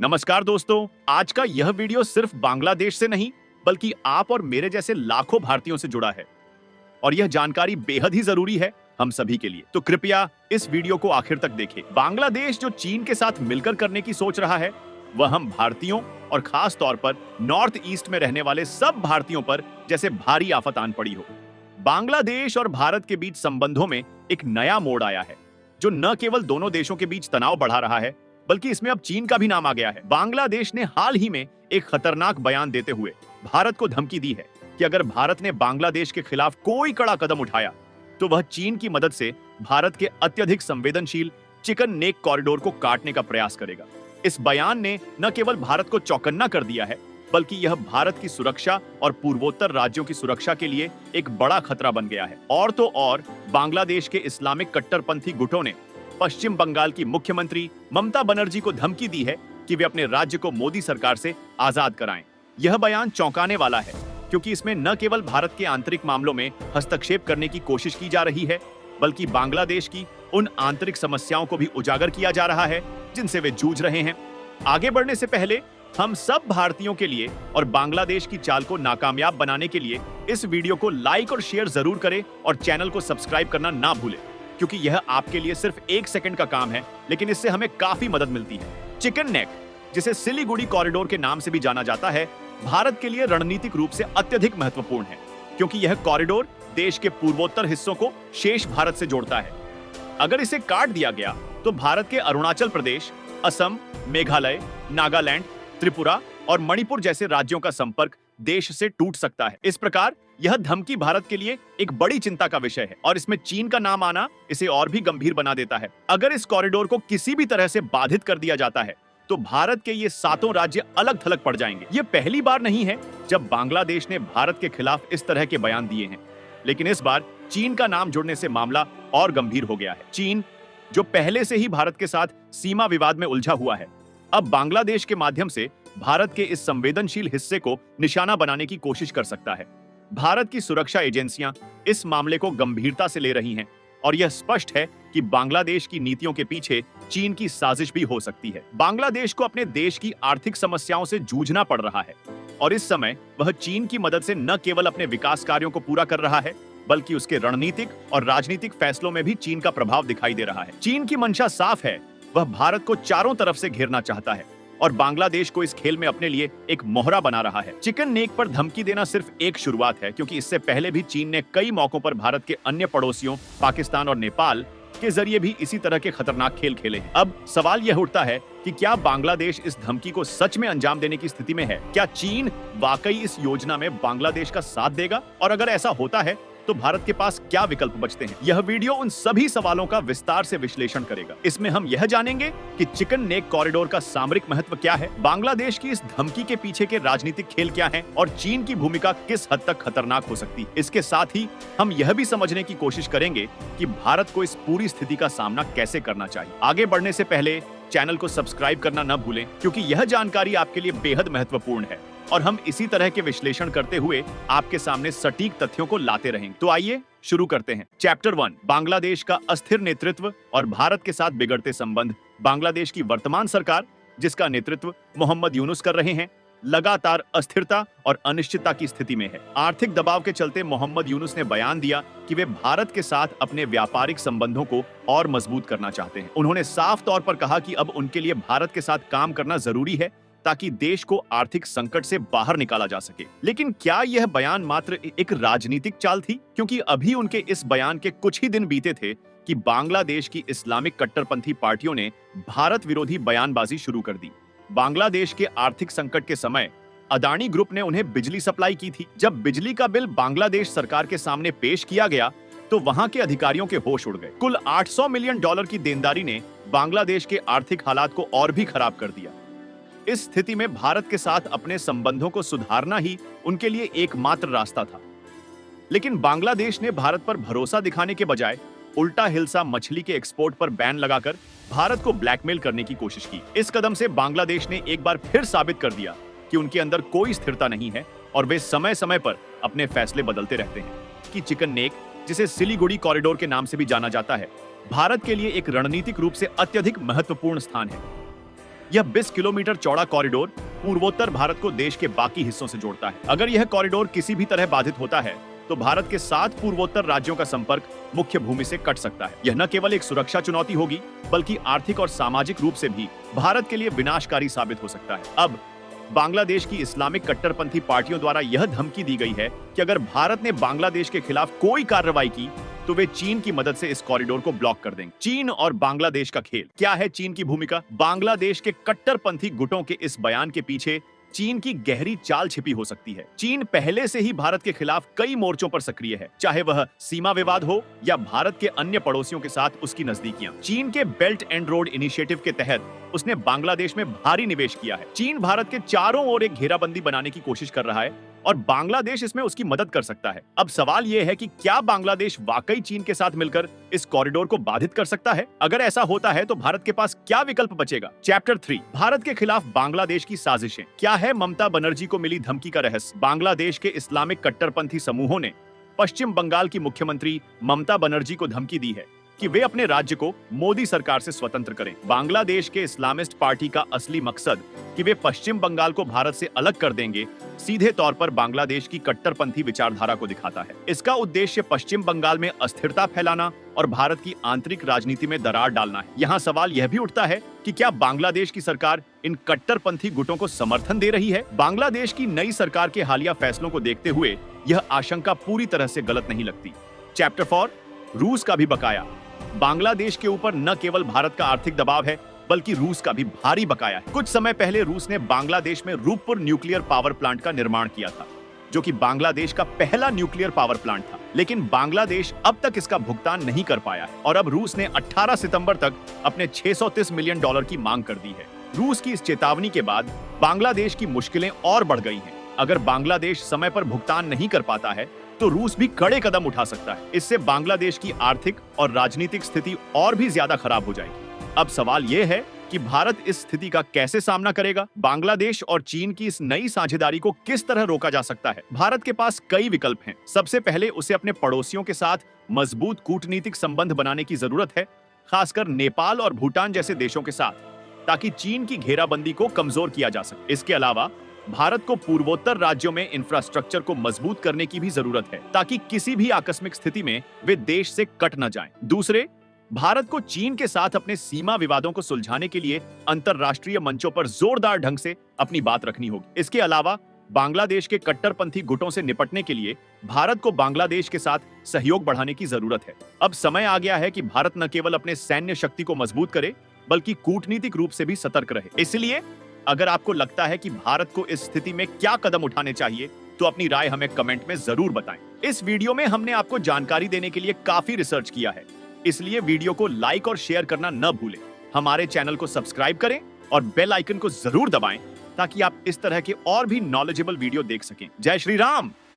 नमस्कार दोस्तों, आज का यह वीडियो सिर्फ बांग्लादेश से नहीं बल्कि आप और मेरे जैसे लाखों भारतीयों से जुड़ा है और यह जानकारी बेहद ही जरूरी है हम सभी के लिए। तो कृपया इस वीडियो को आखिर तक देखें। बांग्लादेश जो चीन के साथ मिलकर करने की सोच रहा है, वह हम भारतीयों और खास तौर पर नॉर्थ ईस्ट में रहने वाले सब भारतीयों पर जैसे भारी आफत आन पड़ी हो। बांग्लादेश और भारत के बीच संबंधों में एक नया मोड़ आया है जो न केवल दोनों देशों के बीच तनाव बढ़ा रहा है बल्कि इसमें अब चीन का भी नाम आ गया है। बांग्लादेश ने हाल ही में एक खतरनाक बयान देते हुए भारत को धमकी दी है कि अगर भारत ने बांग्लादेश के खिलाफ कोई कड़ा कदम उठाया तो वह चीन की मदद से भारत के अत्यधिक संवेदनशील चिकन नेक कॉरिडोर को काटने का प्रयास करेगा। इस बयान ने न केवल भारत को चौकन्ना कर दिया है बल्कि यह भारत की सुरक्षा और पूर्वोत्तर राज्यों की सुरक्षा के लिए एक बड़ा खतरा बन गया है। और तो और बांग्लादेश के इस्लामिक कट्टरपंथी गुटों ने पश्चिम बंगाल की मुख्यमंत्री ममता बनर्जी को धमकी दी है कि वे अपने राज्य को मोदी सरकार से आजाद कराएं। यह बयान चौंकाने वाला है क्योंकि इसमें न केवल भारत के आंतरिक मामलों में हस्तक्षेप करने की कोशिश की जा रही है बल्कि बांग्लादेश की उन आंतरिक समस्याओं को भी उजागर किया जा रहा है जिनसे वे जूझ रहे हैं। आगे बढ़ने से पहले हम सब भारतीयों के लिए और बांग्लादेश की चाल को नाकामयाब बनाने के लिए इस वीडियो को लाइक और शेयर जरूर करें और चैनल को सब्सक्राइब करना ना भूलें, क्योंकि यह आपके लिए सिर्फ 1 सेकंड का काम है लेकिन इससे हमें काफी मदद मिलती है। चिकन नेक, जिसे सिलीगुड़ी कॉरिडोर के नाम से भी जाना जाता है, भारत के लिए रणनीतिक रूप से अत्यधिक महत्वपूर्ण है क्योंकि यह कॉरिडोर देश के पूर्वोत्तर हिस्सों को शेष भारत से जोड़ता है। अगर इसे काट दिया गया तो भारत के अरुणाचल प्रदेश, असम, मेघालय, नागालैंड, त्रिपुरा और मणिपुर जैसे राज्यों का संपर्क देश से टूट सकता है। इस प्रकार यह धमकी भारत के लिए एक बड़ी चिंता का विषय है और इसमें चीन का नाम आना इसे और भी गंभीर बना देता है। अगर इस कॉरिडोर को किसी भी तरह से बाधित कर दिया जाता है तो भारत के ये 7 राज्य अलग थलग पड़ जाएंगे। ये पहली बार नहीं है जब बांग्लादेश ने भारत के खिलाफ इस तरह के बयान दिए हैं, लेकिन इस बार चीन का नाम जुड़ने से मामला और गंभीर हो गया है। चीन, जो पहले से ही भारत के साथ सीमा विवाद में उलझा हुआ है, अब बांग्लादेश के माध्यम से भारत के इस संवेदनशील हिस्से को निशाना बनाने की कोशिश कर सकता है। भारत की सुरक्षा एजेंसियां इस मामले को गंभीरता से ले रही हैं और यह स्पष्ट है कि बांग्लादेश की नीतियों के पीछे चीन की साजिश भी हो सकती है। बांग्लादेश को अपने देश की आर्थिक समस्याओं से जूझना पड़ रहा है और इस समय वह चीन की मदद से न केवल अपने विकास कार्यों को पूरा कर रहा है बल्कि उसके रणनीतिक और राजनीतिक फैसलों में भी चीन का प्रभाव दिखाई दे रहा है। चीन की मंशा साफ है, वह भारत को चारों तरफ से घेरना चाहता है और बांग्लादेश को इस खेल में अपने लिए एक मोहरा बना रहा है। चिकन नेक पर धमकी देना सिर्फ एक शुरुआत है, क्योंकि इससे पहले भी चीन ने कई मौकों पर भारत के अन्य पड़ोसियों पाकिस्तान और नेपाल के जरिए भी इसी तरह के खतरनाक खेल खेले हैं। अब सवाल यह उठता है कि क्या बांग्लादेश इस धमकी को सच में अंजाम देने की स्थिति में है? क्या चीन वाकई इस योजना में बांग्लादेश का साथ देगा? और अगर ऐसा होता है तो भारत के पास क्या विकल्प बचते हैं? यह वीडियो उन सभी सवालों का विस्तार से विश्लेषण करेगा। इसमें हम यह जानेंगे कि चिकन नेक कॉरिडोर का सामरिक महत्व क्या है, बांग्लादेश की इस धमकी के पीछे के राजनीतिक खेल क्या हैं और चीन की भूमिका किस हद तक खतरनाक हो सकती है। इसके साथ ही हम यह भी समझने की कोशिश करेंगे कि भारत को इस पूरी स्थिति का सामना कैसे करना चाहिए। आगे बढ़ने से पहले चैनल को सब्सक्राइब करना न भूलें, क्योंकि यह जानकारी आपके लिए बेहद महत्वपूर्ण है और हम इसी तरह के विश्लेषण करते हुए आपके सामने सटीक तथ्यों को लाते रहेंगे। तो आइए शुरू करते हैं। चैप्टर 1, बांग्लादेश का अस्थिर नेतृत्व और भारत के साथ बिगड़ते संबंध। बांग्लादेश की वर्तमान सरकार, जिसका नेतृत्व मोहम्मद यूनुस कर रहे हैं, लगातार अस्थिरता और अनिश्चितता की स्थिति में है। आर्थिक दबाव के चलते मोहम्मद यूनुस ने बयान दिया कि वे भारत के साथ अपने व्यापारिक संबंधों को और मजबूत करना चाहते हैं। उन्होंने साफ तौर पर कहा कि अब उनके लिए भारत के साथ काम करना जरूरी है ताकि देश को आर्थिक संकट से बाहर निकाला जा सके। लेकिन क्या यह बयान मात्र एक राजनीतिक चाल थी? क्योंकि अभी उनके इस बयान के कुछ ही दिन बीते थे कि बांग्लादेश की इस्लामिक कट्टरपंथी पार्टियों ने भारत विरोधी बयानबाजी शुरू कर दी। बांग्लादेश के आर्थिक संकट के समय अदानी ग्रुप ने उन्हें बिजली सप्लाई की थी। जब बिजली का बिल बांग्लादेश सरकार के सामने पेश किया गया तो वहां के अधिकारियों के होश उड़ गए। कुल $800 मिलियन की देनदारी ने बांग्लादेश के आर्थिक हालात को और भी खराब कर दिया। इस स्थिति में भारत के साथ अपने संबंधों को सुधारना ही उनके लिए एकमात्र रास्ता था। लेकिन बांग्लादेश ने भारत पर भरोसा दिखाने के बजाय उल्टा हिल्सा मछली के एक्सपोर्ट पर बैन लगाकर भारत को ब्लैकमेल करने की कोशिश की। इस कदम से बांग्लादेश ने एक बार फिर साबित कर दिया कि उनके अंदर कोई स्थिरता नहीं है और वे समय समय पर अपने फैसले बदलते रहते हैं। कि चिकन नेक, जिसे सिलीगुड़ी कॉरिडोर के नाम से भी जाना जाता है, भारत के लिए एक रणनीतिक रूप से अत्यधिक महत्वपूर्ण स्थान है। यह 20 किलोमीटर चौड़ा कॉरिडोर पूर्वोत्तर भारत को देश के बाकी हिस्सों से जोड़ता है। अगर यह कॉरिडोर किसी भी तरह बाधित होता है तो भारत के 7 पूर्वोत्तर राज्यों का संपर्क मुख्य भूमि से कट सकता है। यह न केवल एक सुरक्षा चुनौती होगी बल्कि आर्थिक और सामाजिक रूप से भी भारत के लिए विनाशकारी साबित हो सकता है। अब बांग्लादेश की इस्लामिक कट्टरपंथी पार्टियों द्वारा यह धमकी दी गई है कि अगर भारत ने बांग्लादेश के खिलाफ कोई कार्रवाई की तो वे चीन की मदद से इस कॉरिडोर को ब्लॉक कर देंगे। चीन और बांग्लादेश का खेल। क्या है चीन की भूमिका? बांग्लादेश के कट्टरपंथी गुटों के इस बयान के पीछे चीन की गहरी चाल छिपी हो सकती है। चीन पहले से ही भारत के खिलाफ कई मोर्चों पर सक्रिय है, चाहे वह सीमा विवाद हो या भारत के अन्य पड़ोसियों के साथ उसकी नजदीकियां। चीन के बेल्ट एंड रोड इनिशिएटिव के तहत उसने बांग्लादेश में भारी निवेश किया है। चीन भारत के चारों ओर एक घेराबंदी बनाने की कोशिश कर रहा है और बांग्लादेश इसमें उसकी मदद कर सकता है। अब सवाल यह है कि क्या बांग्लादेश वाकई चीन के साथ मिलकर इस कॉरिडोर को बाधित कर सकता है? अगर ऐसा होता है तो भारत के पास क्या विकल्प बचेगा? चैप्टर 3, भारत के खिलाफ बांग्लादेश की साजिशें। क्या है ममता बनर्जी को मिली धमकी का रहस्य? बांग्लादेश के इस्लामिक कट्टरपंथी समूहों ने पश्चिम बंगाल की मुख्यमंत्री ममता बनर्जी को धमकी दी है कि वे अपने राज्य को मोदी सरकार से स्वतंत्र करें। बांग्लादेश के इस्लामिस्ट पार्टी का असली मकसद कि वे पश्चिम बंगाल को भारत से अलग कर देंगे सीधे तौर पर बांग्लादेश की कट्टरपंथी विचारधारा को दिखाता है। इसका उद्देश्य पश्चिम बंगाल में अस्थिरता फैलाना और भारत की आंतरिक राजनीति में दरार डालना है। यहाँ सवाल यह भी उठता है कि क्या बांग्लादेश की सरकार इन कट्टरपंथी गुटों को समर्थन दे रही है? बांग्लादेश की नई सरकार के हालिया फैसलों को देखते हुए यह आशंका पूरी तरह से गलत नहीं लगती। चैप्टर 4, रूस का भी बकाया। बांग्लादेश के ऊपर न केवल भारत का आर्थिक दबाव है बल्कि रूस का भी भारी बकाया है। कुछ समय पहले रूस ने बांग्लादेश में रूपपुर न्यूक्लियर पावर प्लांट का निर्माण किया था, जो कि बांग्लादेश का पहला न्यूक्लियर पावर प्लांट था, लेकिन बांग्लादेश अब तक इसका भुगतान नहीं कर पाया है और अब रूस ने 18 सितंबर तक अपने $630 मिलियन की मांग कर दी है। रूस की इस चेतावनी के बाद बांग्लादेश की मुश्किलें और बढ़ गई हैं। अगर बांग्लादेश समय पर भुगतान नहीं कर पाता है तो रूस भी कड़े कदम उठा सकता है। इससे बांग्लादेश की आर्थिक और राजनीतिक स्थिति और भी ज्यादा खराब हो जाएगी। अब सवाल यह है कि भारत इस स्थिति का कैसे सामना करेगा? बांग्लादेश और चीन की इस नई साझेदारी को किस तरह रोका जा सकता है? भारत के पास कई विकल्प हैं। सबसे पहले उसे अपने पड़ोसियों के साथ मजबूत कूटनीतिक संबंध बनाने की जरूरत है, खासकर नेपाल और भूटान जैसे देशों के साथ, ताकि चीन की घेराबंदी को कमजोर किया जा सके। इसके अलावा भारत को पूर्वोत्तर राज्यों में इंफ्रास्ट्रक्चर को मजबूत करने की भी जरूरत है, ताकि किसी भी आकस्मिक स्थिति में वे देश से कट न जाएं। दूसरे, भारत को चीन के साथ अपने सीमा विवादों को सुलझाने के लिए अंतरराष्ट्रीय मंचों पर जोरदार ढंग से अपनी बात रखनी होगी। इसके अलावा बांग्लादेश के कट्टरपंथी गुटों से निपटने के लिए भारत को बांग्लादेश के साथ सहयोग बढ़ाने की जरूरत है। अब समय आ गया है कि भारत न केवल अपने सैन्य शक्ति को मजबूत करे बल्कि कूटनीतिक रूप से भी सतर्क रहे। इसलिए अगर आपको लगता है कि भारत को इस स्थिति में क्या कदम उठाने चाहिए तो अपनी राय हमें कमेंट में जरूर बताएं। इस वीडियो में हमने आपको जानकारी देने के लिए काफी रिसर्च किया है, इसलिए वीडियो को लाइक और शेयर करना न भूलें। हमारे चैनल को सब्सक्राइब करें और बेल आइकन को जरूर दबाएं ताकि आप इस तरह के और भी नॉलेजेबल वीडियो देख सकें। जय श्री राम।